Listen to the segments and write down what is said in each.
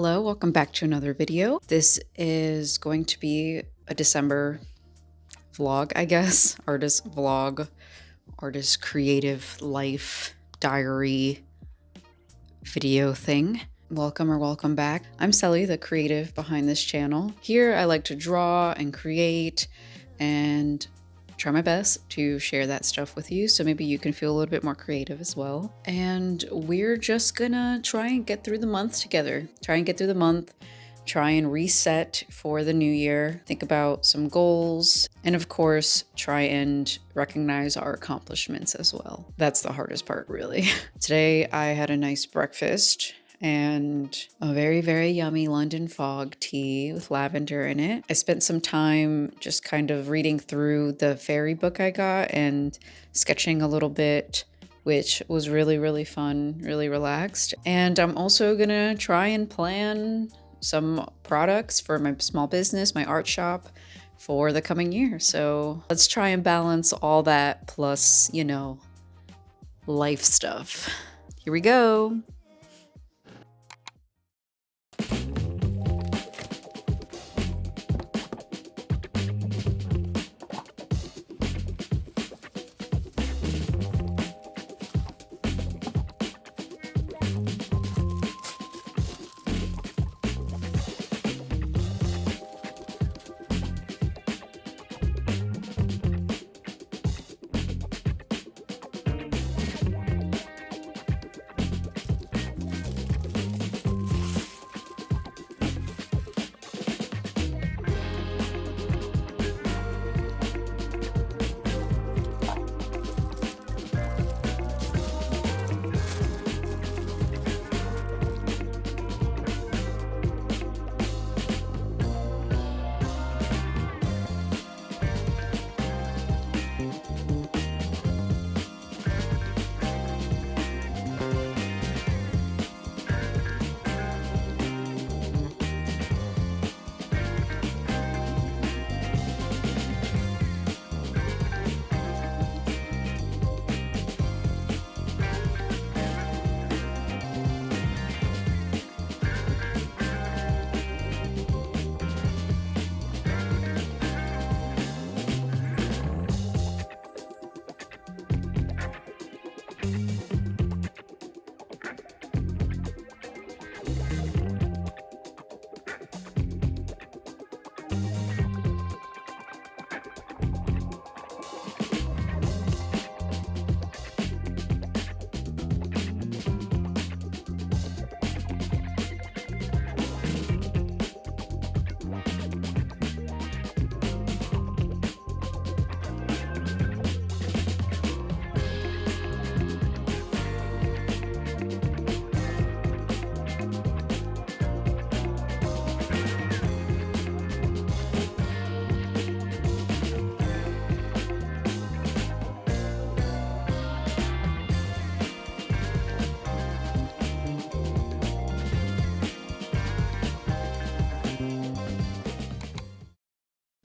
Hello, welcome back to another video. This is going to be a December vlog, I guess. Artist vlog, artist creative life diary video thing. Welcome back. I'm Sally, the creative behind this channel. Here I like to draw and create and try my best to share that stuff with you, so maybe you can feel a little bit more creative as well. And we're just gonna try and get through the month together. Try and reset for the new year, think about some goals, and of course, try and recognize our accomplishments as well. That's the hardest part, really. Today, I had a nice breakfast and a very, very yummy London fog tea with lavender in it. I spent some time just kind of reading through the fairy book I got and sketching a little bit, which was really, really fun, really relaxed. And I'm also gonna try and plan some products for my small business, my art shop, for the coming year. So let's try and balance all that plus, life stuff. Here we go.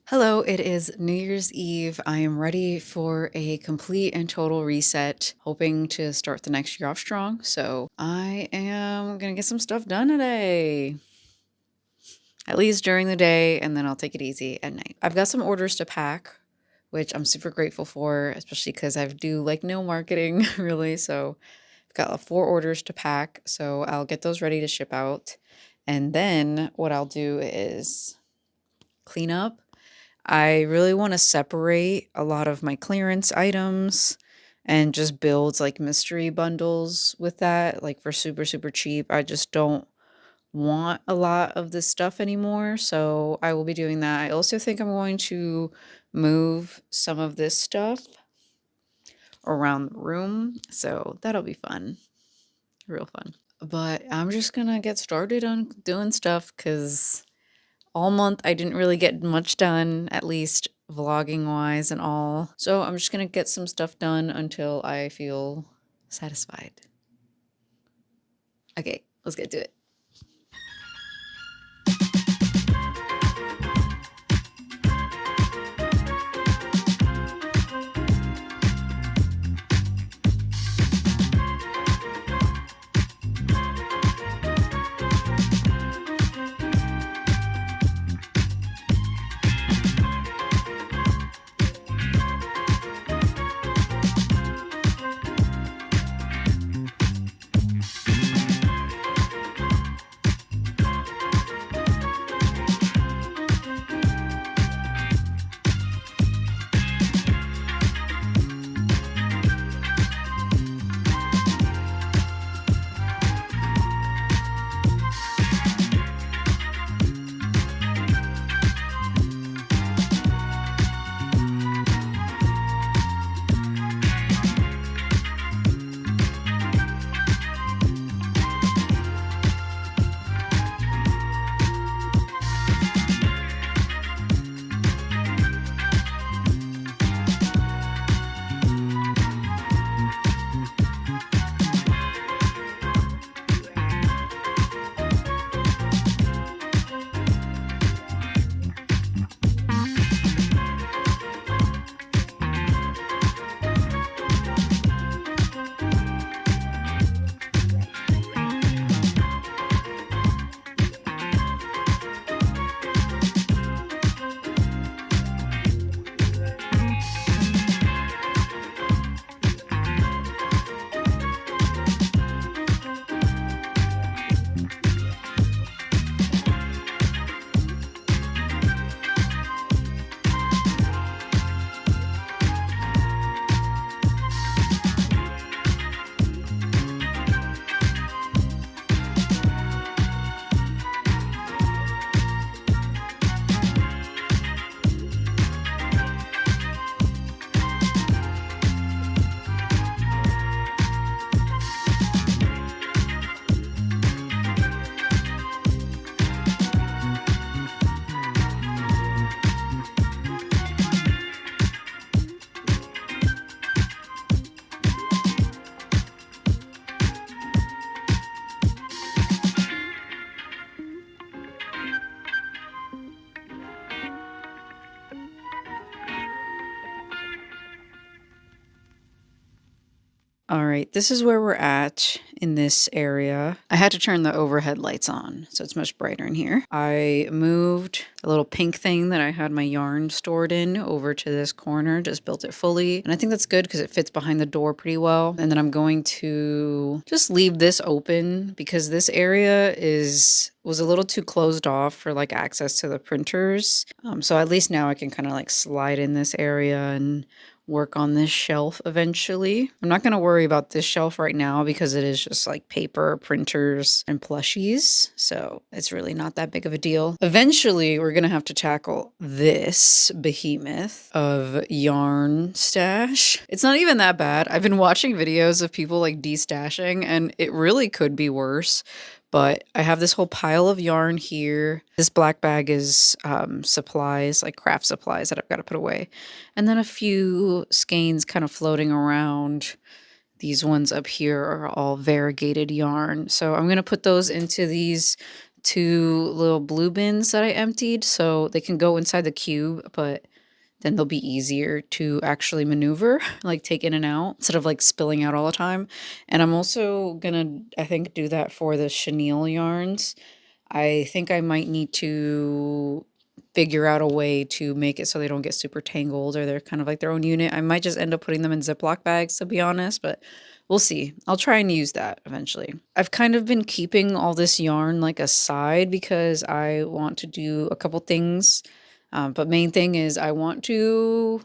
Hello, it is New Year's Eve. I am ready for a complete and total reset, hoping to start the next year off strong. So I am gonna get some stuff done today, at least during the day, and then I'll take it easy at night. I've got some orders to pack, which I'm super grateful for, especially because I do like no marketing really. So I've got 4 orders to pack, so I'll get those ready to ship out. And then what I'll do is clean up. I really want to separate a lot of my clearance items and just build like mystery bundles with that, like for super, super cheap. I just don't want a lot of this stuff anymore, so I will be doing that. I also think I'm going to move some of this stuff around the room, so that'll be fun, real fun. But I'm just gonna get started on doing stuff because all month I didn't really get much done, at least vlogging wise and all. So I'm just gonna get some stuff done until I feel satisfied. Okay, let's get to it. All right, this is where we're at in this area. I had to turn the overhead lights on, so it's much brighter in here. I moved a little pink thing that I had my yarn stored in over to this corner, just built it fully. And I think that's good because it fits behind the door pretty well. And then I'm going to just leave this open because this area was a little too closed off for like access to the printers. So at least now I can kind of like slide in this area and work on this shelf eventually. I'm not going to worry about this shelf right now because it is just like paper, printers, and plushies. So it's really not that big of a deal. Eventually, we're going to have to tackle this behemoth of yarn stash. It's not even that bad. I've been watching videos of people like destashing and it really could be worse. But I have this whole pile of yarn here. This black bag is supplies, like craft supplies that I've got to put away. And then a few skeins kind of floating around. These ones up here are all variegated yarn. So I'm going to put those into these 2 little blue bins that I emptied so they can go inside the cube, but then they'll be easier to actually maneuver, like take in and out instead of like spilling out all the time. And I'm also gonna, I think, do that for the chenille yarns. I think I might need to figure out a way to make it so they don't get super tangled or they're kind of like their own unit. I might just end up putting them in Ziploc bags, to be honest, but we'll see. I'll try and use that eventually. I've kind of been keeping all this yarn like aside because I want to do a couple things. But main thing is I want to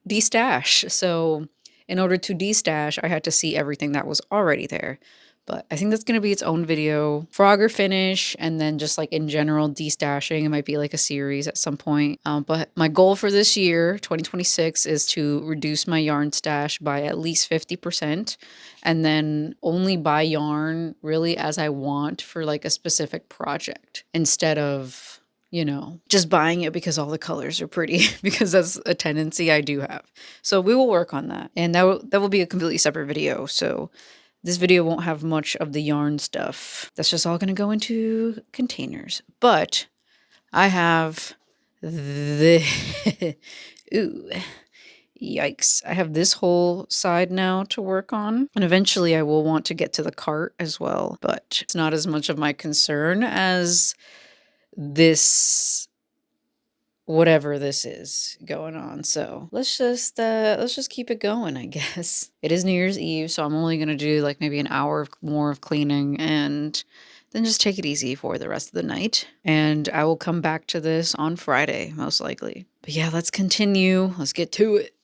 destash. So in order to destash, I had to see everything that was already there. But I think that's going to be its own video. Frogger finish and then just like in general destashing. It might be like a series at some point. But my goal for this year, 2026, is to reduce my yarn stash by at least 50% and then only buy yarn really as I want for like a specific project instead of, you know, just buying it because all the colors are pretty, because that's a tendency I do have. So we will work on that. And that will be a completely separate video. So this video won't have much of the yarn stuff. That's just all going to go into containers. But I have the... Ooh. Yikes. I have this whole side now to work on. And eventually I will want to get to the cart as well. But it's not as much of my concern as this, whatever this is going on. So let's just keep it going, I guess. It is New Year's Eve, so I'm only gonna do like maybe an hour more of cleaning and then just take it easy for the rest of the night. And I will come back to this on Friday, most likely. But yeah, let's continue. Let's get to it.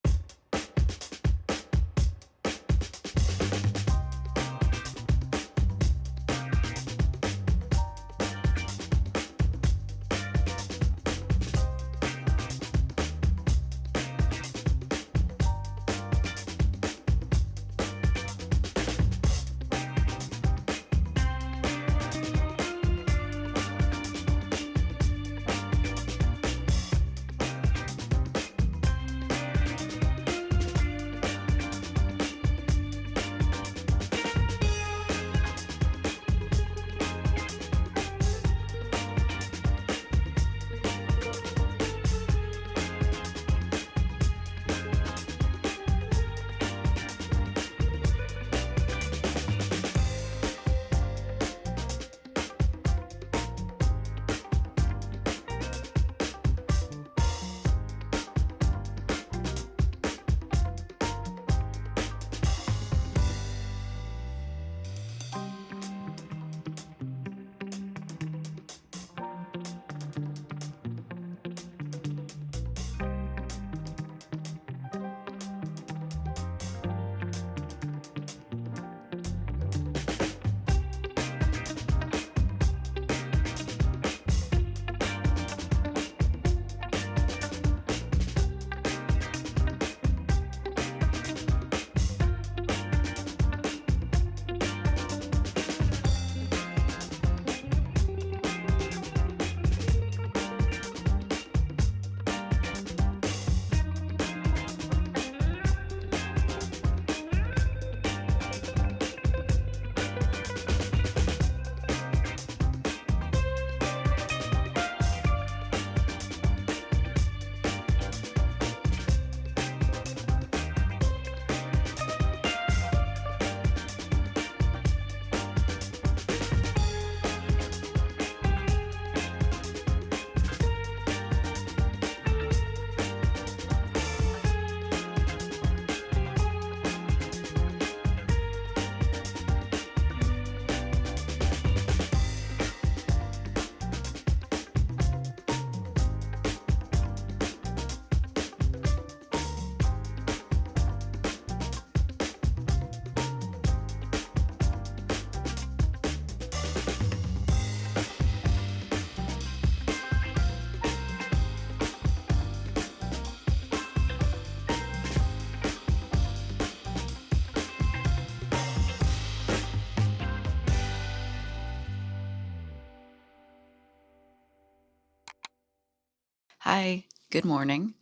Hi, good morning.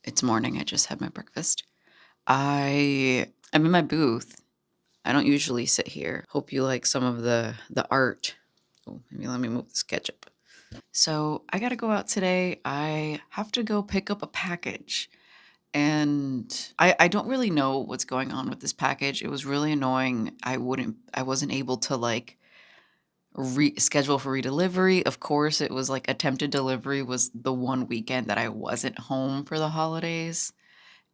It's morning. I just had my breakfast. I'm in my booth. I don't usually sit here. Hope you like some of the art. Oh, maybe let me move the SketchUp. So I gotta go out today. I have to go pick up a package. And I don't really know what's going on with this package. It was really annoying. I wasn't able to like schedule for redelivery. Of course, it was like attempted delivery was the one weekend that I wasn't home for the holidays.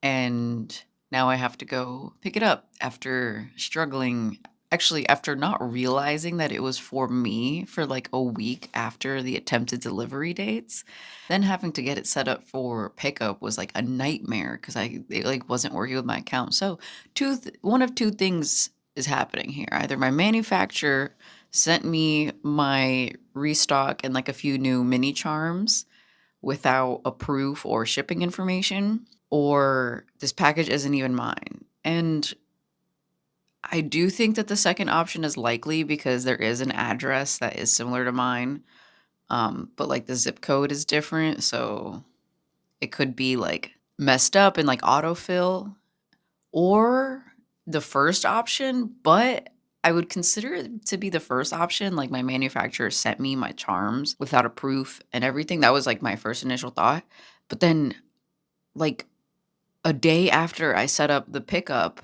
And now I have to go pick it up after struggling. Actually, after not realizing that it was for me for like a week after the attempted delivery dates, then having to get it set up for pickup was like a nightmare because it like wasn't working with my account. So, one of two things is happening here. Either my manufacturer sent me my restock and like a few new mini charms without a proof or shipping information, or this package isn't even mine. And I do think that the second option is likely because there is an address that is similar to mine, but like the zip code is different. So it could be like messed up and like autofill, or the first option, but I would consider it to be the first option. Like my manufacturer sent me my charms without a proof and everything. That was like my first initial thought. But then, like, a day after I set up the pickup,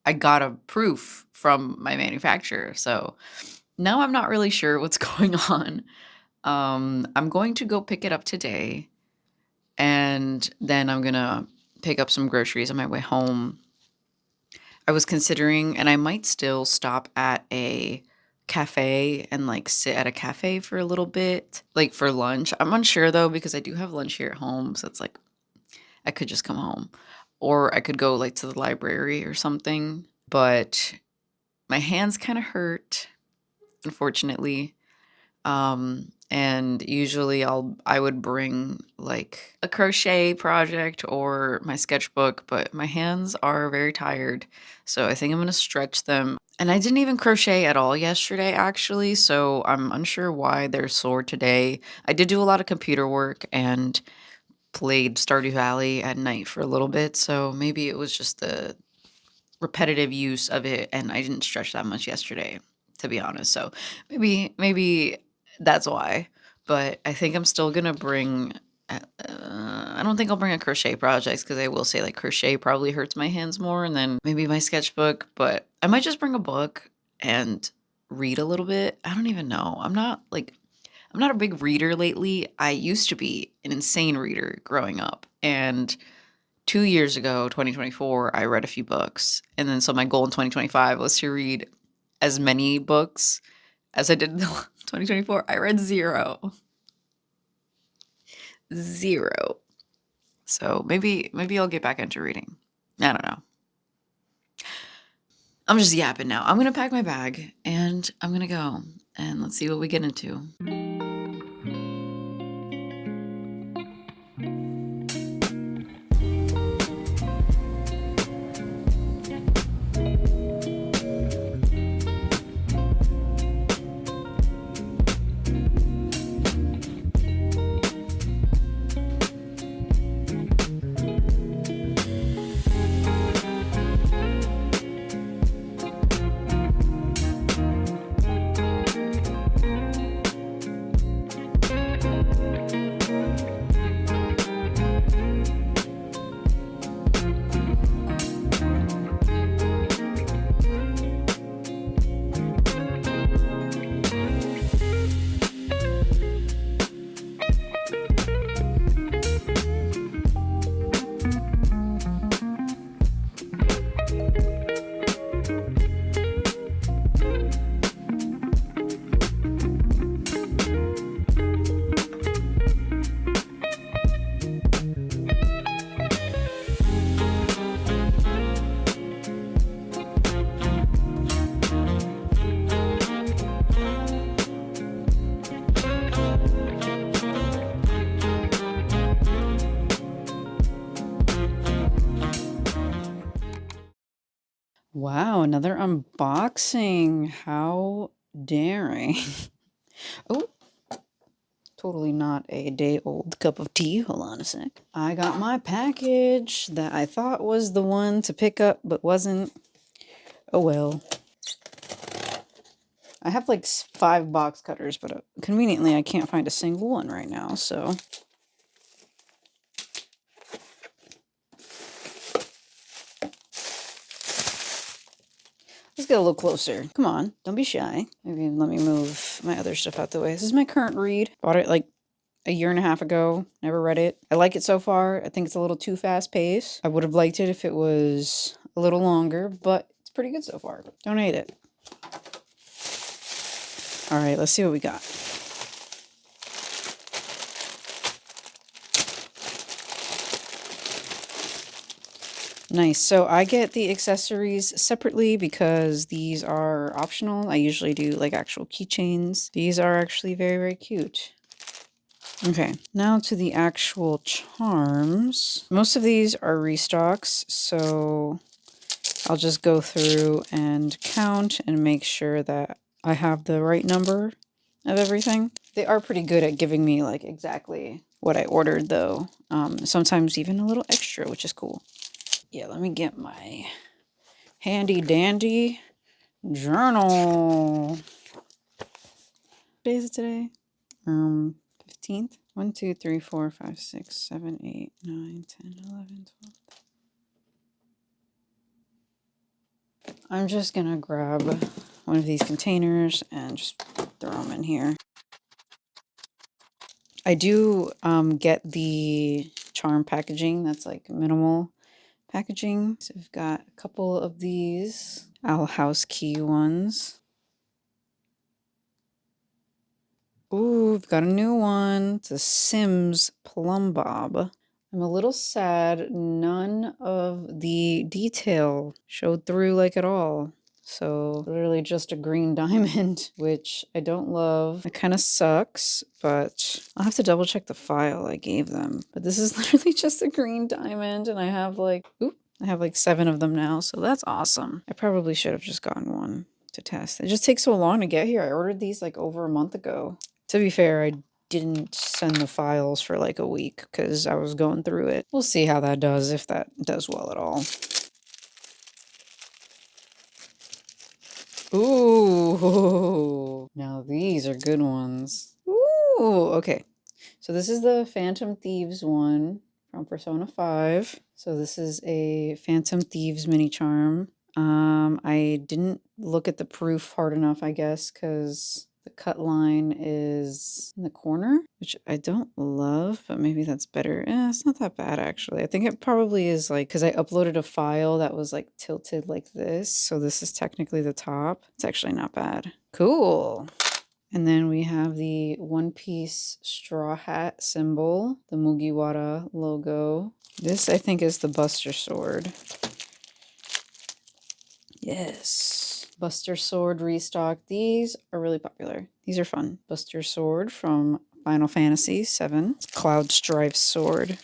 I got a proof from my manufacturer. So now I'm not really sure what's going on. I'm going to go pick it up today, and then I'm gonna pick up some groceries on my way home. I was considering, and I might still stop at a cafe and like sit at a cafe for a little bit, like for lunch. I'm unsure though, because I do have lunch here at home. So it's like I could just come home, or I could go like to the library or something. But my hands kind of hurt, unfortunately. And usually I would bring like a crochet project or my sketchbook, but my hands are very tired. So I think I'm gonna stretch them. And I didn't even crochet at all yesterday, actually. So I'm unsure why they're sore today. I did do a lot of computer work and played Stardew Valley at night for a little bit. So maybe it was just the repetitive use of it, and I didn't stretch that much yesterday, to be honest. So maybe that's why. But I think I'm still gonna bring. I don't think I'll bring a crochet project because I will say like crochet probably hurts my hands more, and then maybe my sketchbook. But I might just bring a book and read a little bit. I don't even know. I'm not a big reader lately. I used to be an insane reader growing up, and 2 years ago, 2024, I read a few books, and then so my goal in 2025 was to read as many books as I did in 2024. I read 0. 0. So maybe I'll get back into reading. I don't know. I'm just yapping now. I'm gonna pack my bag, and I'm gonna go, and let's see what we get into. Wow, another unboxing. How daring. Oh, Totally not a day-old cup of tea. Hold on a sec. I got my package that I thought was the one to pick up, but wasn't. Oh well. I have like 5 box cutters, but conveniently I can't find a single one right now, so. Let's get a little closer. Come on, don't be shy. Maybe let me move my other stuff out the way. This is my current read. Bought it like a year and a half ago. Never read it. I like it so far. I think it's a little too fast paced. I would have liked it if it was a little longer, but it's pretty good so far. Don't hate it. All right, let's see what we got. Nice. So I get the accessories separately because these are optional. I usually do like actual keychains. These are actually very, very cute. Okay, now to the actual charms. Most of these are restocks, so I'll just go through and count and make sure that I have the right number of everything. They are pretty good at giving me like exactly what I ordered though. Sometimes even a little extra, which is cool. Yeah, let me get my handy dandy journal. What day is it today? 15th. 1, 2, 3, 4, 5, 6, 7, 8, 9, 10, 11, 12. I'm just gonna grab one of these containers and just throw them in here. I do get the charm packaging that's like minimal packaging. So we've got a couple of these Owl House key ones. Ooh, we've got a new one. It's a Sims Plum Bob. I'm a little sad none of the detail showed through like at all. So literally just a green diamond, which I don't love. It kind of sucks, but I'll have to double check the file I gave them. But this is literally just a green diamond and I have like, I have like 7 of them now. So that's awesome. I probably should have just gotten one to test. It just takes so long to get here. I ordered these like over a month ago. To be fair, I didn't send the files for like a week because I was going through it. We'll see how that does, if that does well at all. Ooh, now these are good ones. Ooh, okay. So this is the Phantom Thieves one from Persona 5. So this is a Phantom Thieves mini charm. I didn't look at the proof hard enough, I guess, because the cut line is in the corner, which I don't love, but maybe that's better. It's not that bad, actually. I think it probably is like, because I uploaded a file that was like tilted like this. So this is technically the top. It's actually not bad. Cool. And then we have the One Piece straw hat symbol, the Mugiwara logo. This, I think, is the Buster Sword. Yes. Buster Sword restock. These are really popular. These are fun. Buster Sword from Final Fantasy VII. Cloud Strife Sword.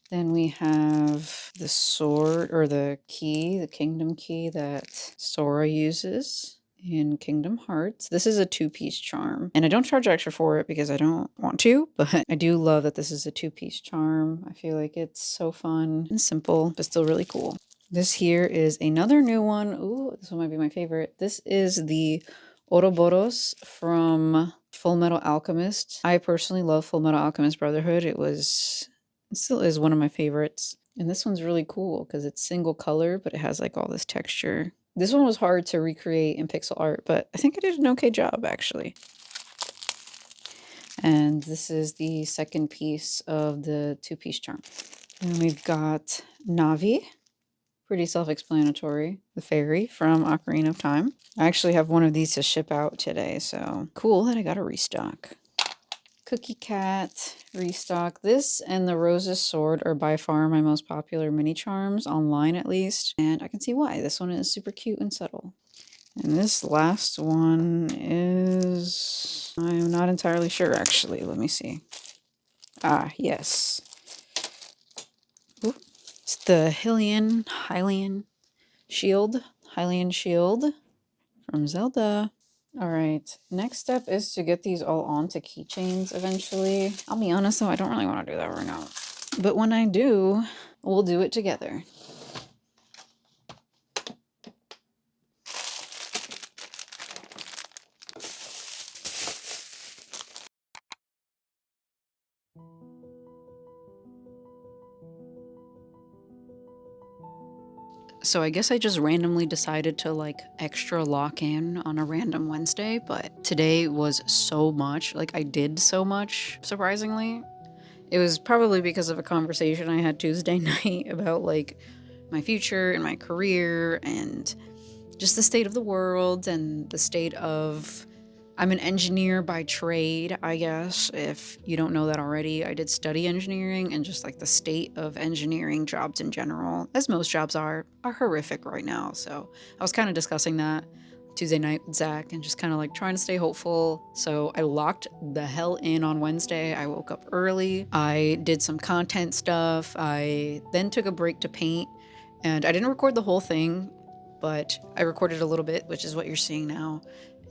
Then we have the sword, or the key, the kingdom key that Sora uses in Kingdom Hearts. This is a 2-piece charm, and I don't charge extra for it because I don't want to, but I do love that this is a 2-piece charm. I feel like it's so fun and simple, but still really cool. This here is another new one. Ooh, this one might be my favorite. This is the Ouroboros from Full Metal Alchemist. I personally love Full Metal Alchemist Brotherhood. It still is one of my favorites. And this one's really cool because it's single color, but it has like all this texture. This one was hard to recreate in pixel art, but I think I did an okay job actually. And this is the second piece of the 2-piece charm. And we've got Navi. Pretty self-explanatory. The fairy from Ocarina of Time. I actually have one of these to ship out today, so cool that I got a restock. Cookie Cat restock. This and the Rose's Sword are by far my most popular mini charms, online at least. And I can see why. This one is super cute and subtle. And this last one is... I'm not entirely sure, actually. Let me see. Ah, yes. Ooh. It's the Hylian Shield. Hylian Shield from Zelda. All right, next step is to get these all onto keychains eventually. I'll be honest though, I don't really want to do that right now. But when I do, we'll do it together. So I guess I just randomly decided to like extra lock in on a random Wednesday, but today was so much. Like I did so much, surprisingly. It was probably because of a conversation I had Tuesday night about like my future and my career and just the state of the world and the state of I'm an engineer by trade, I guess. If you don't know that already, I did study engineering, and just like the state of engineering jobs in general, as most jobs are horrific right now. So I was kind of discussing that Tuesday night with Zach and just kind of like trying to stay hopeful. So I locked the hell in on Wednesday. I woke up early. I did some content stuff. I then took a break to paint, and I didn't record the whole thing, but I recorded a little bit, which is what you're seeing now.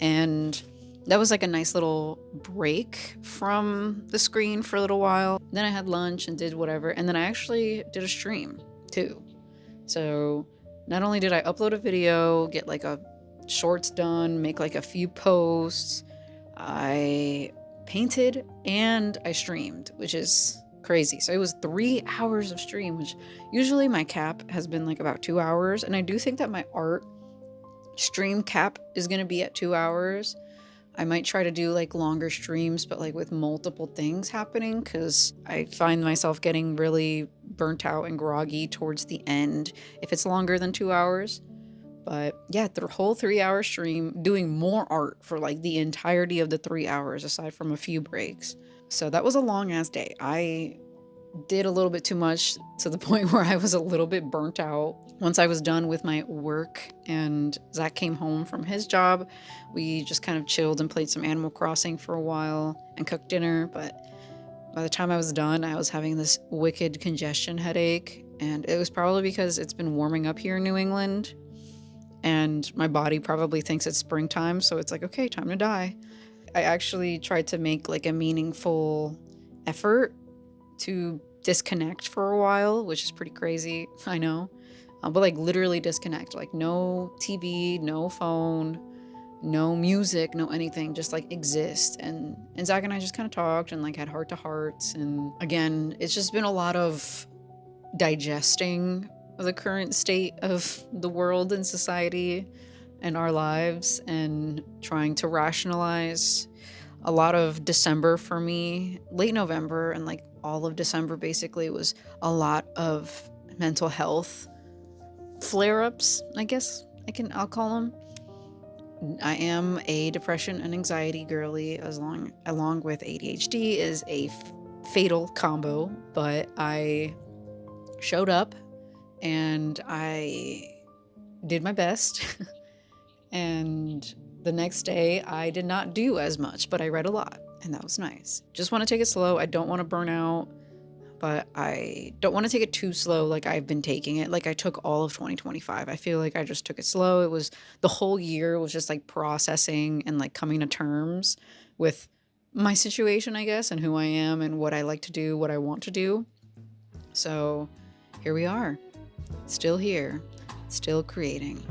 And that was like a nice little break from the screen for a little while. Then I had lunch and did whatever. And then I actually did a stream too. So not only did I upload a video, get like a shorts done, make like a few posts, I painted and I streamed, which is crazy. So it was 3 hours of stream, which usually my cap has been like about 2 hours. And I do think that my art stream cap is going to be at 2 hours. I might try to do like longer streams, but like with multiple things happening, because I find myself getting really burnt out and groggy towards the end if it's longer than 2 hours. But yeah, the whole 3 hour stream, doing more art for like the entirety of the 3 hours, aside from a few breaks. So that was a long ass day. I did a little bit too much to the point where I was a little bit burnt out. Once I was done with my work and Zach came home from his job, we just kind of chilled and played some Animal Crossing for a while and cooked dinner. But by the time I was done, I was having this wicked congestion headache. And it was probably because it's been warming up here in New England. And my body probably thinks it's springtime. So it's like, okay, time to die. I actually tried to make like a meaningful effort to disconnect for a while, which is pretty crazy, I know. But like literally disconnect, like no TV, no phone, no music, no anything, just like exist. And Zach and I just kind of talked and like had heart to hearts. And again, it's just been a lot of digesting the current state of the world and society and our lives and trying to rationalize a lot of December for me, late November and like all of December basically was a lot of mental health flare-ups, I guess I'll call them. I am a depression and anxiety girly along with ADHD is a fatal combo, but I showed up and I did my best. And the next day I did not do as much, but I read a lot and that was nice. Just want to take it slow. I don't want to burn out, but I don't want to take it too slow like I've been taking it. Like I took all of 2025. I feel like I just took it slow. It was the whole year was just like processing and like coming to terms with my situation, I guess, and who I am and what I like to do, what I want to do. So here we are, still here, still creating.